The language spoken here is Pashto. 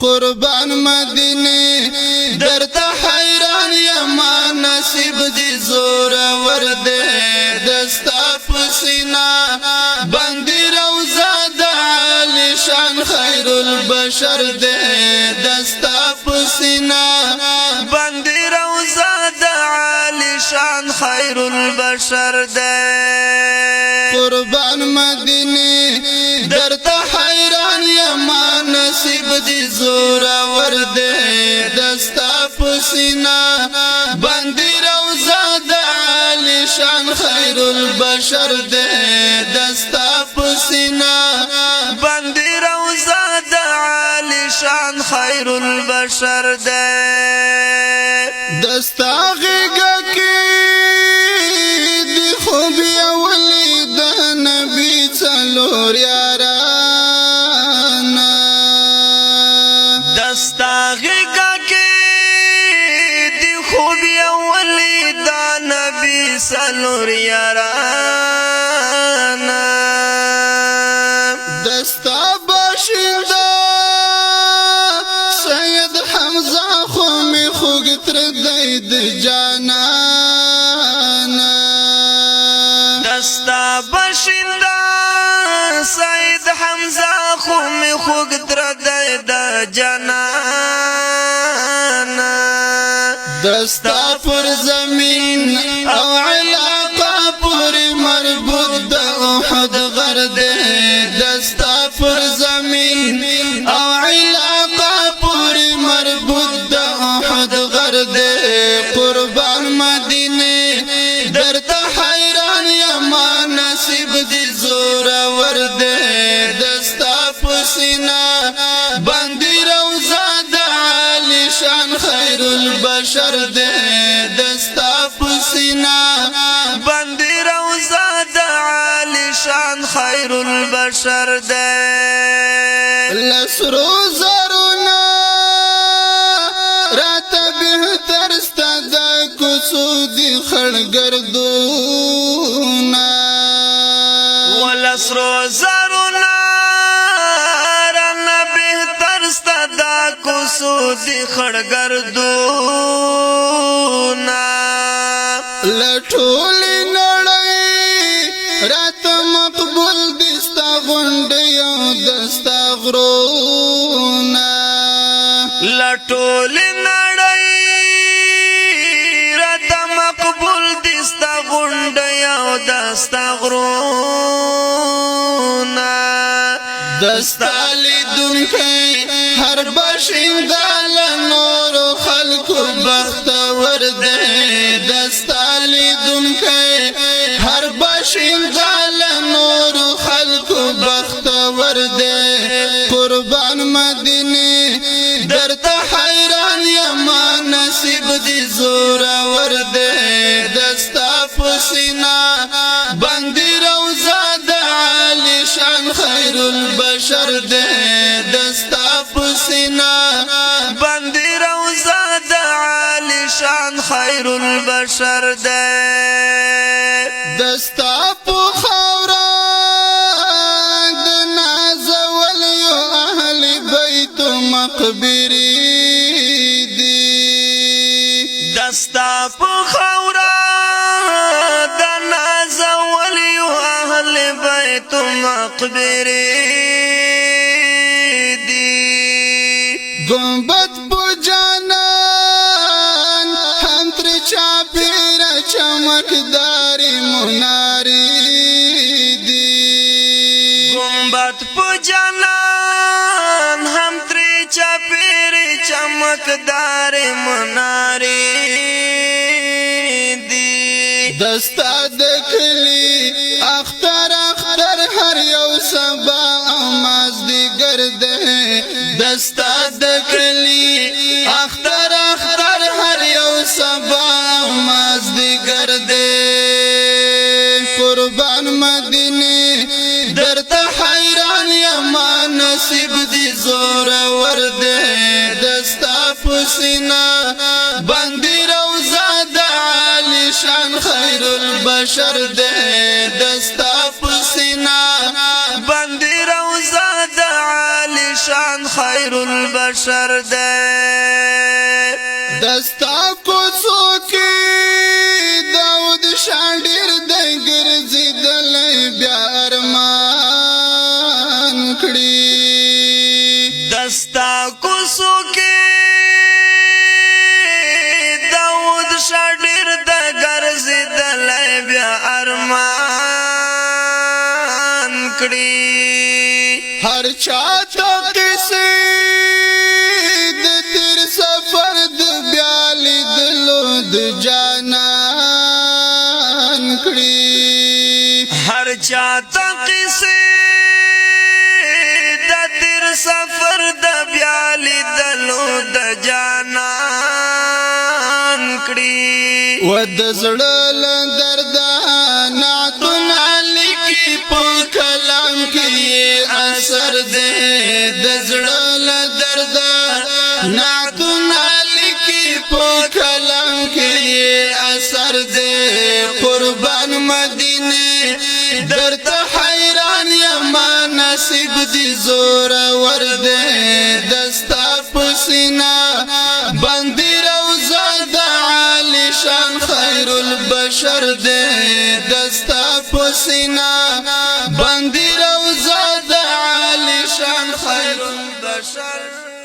قربان مدینه درته حیران یما نصیب دی زور ورده دستا پسینا بندی روزا د عالی شان خیر البشر ده دستا پسینا بندی روزا د عالی شان خیر البشر ده قربان مدینه درته حیران یما نصیب دی زور ورده دستا پسینا بندی روزا د عالی شان خیر البشر ده دستا پسینا بندی روزا د عالی شان خیر البشر ده دستا غیگا کی دی خوبی اولی ده نبی چلور یارانا دستا غیگا کی دی خوبی اولی دا نبی سلور یارانا دستا باشنده سید حمزه خومی خوگتر دید جانانا دستا باشنده سید حمزه خومی خوگتر دید جانانا دستا پر زمین او علاقه پوری مربوط د احد غرده دستا پر زمین او علاقه پوری مربوط د احد غرده قربان مدینه درته حیران یما نصیب دی زور ورده دستا پسینا بندی روزا د عالی شان خیر البشر ده دستا پسینا بندی روزا د عالی شان خیر البشر ده لسرو زرونا رات بهتر ستاد کوڅو دی خړګردونا ولسرو زرونا رن بهتر ستدا کوڅو دی خړګردونا لټول نړۍ رات مقبول دستا غونډي او دستا غرونا لټول نړۍ رات مقبول دستا غونډي او دستا غرونا دستا لیدونکي هر باشندال نور خلق بختور ده دستا لیدونکي هر باشندال نور خلق بختور ده قربان مدینه درته حیران یما نصیب دی زور ورده دستا پسینا بندی روزا د عالی شان خیر البشر ده دستا پسینا بندی روزا د عالی شان خیر البشر ده دستا په خاورا د ناز ولیو اهل بیت مقبری دی دستا په خاورا د ناز ولیو اهل بیت مقبری دی گنبد په جانان هم تر چاپیر چمکداري مناری دی گنبد په جانان هم تر چاپیر چمکدار مناری دی دستا دکلی اختر اختر هر یو سبا او مازدیگر ده دستا دکلی اختر اختر هر یو سبا او مازدیگر ده قربان مدینه درته حیران یما نصیب دی زور ورده دستا پسینا بندی روزا د عالی شان خیر البشر ده دستا پسینا بندی روزا د عالی شان شان خیر البشر دے دستا کوڅو کې داود شان ډېر دی ګرځېدلی بیا ارمان کړي دستا کوڅو کې داود شان ډېر دی ګرځېدلی بیا ارمان کړي هر چاته کیسې د تیر سفر د بیا لیدلو د جانان کړي هر چاته قصې د تیر سفر د بیا لیدلو د جانان کړي و د زړه له درده نعتونه لیکي په کلام کې اثر دی د زړه له درده نعتونه لیکي په کلام کې اثر دی قربان مدینه درته حیران یم نصیب دي زور ور دی دستا پسینا بندي روزه د عالی شان خیر البشر دے دستا پسینا بندی روزہ د عالی شان خیر البشر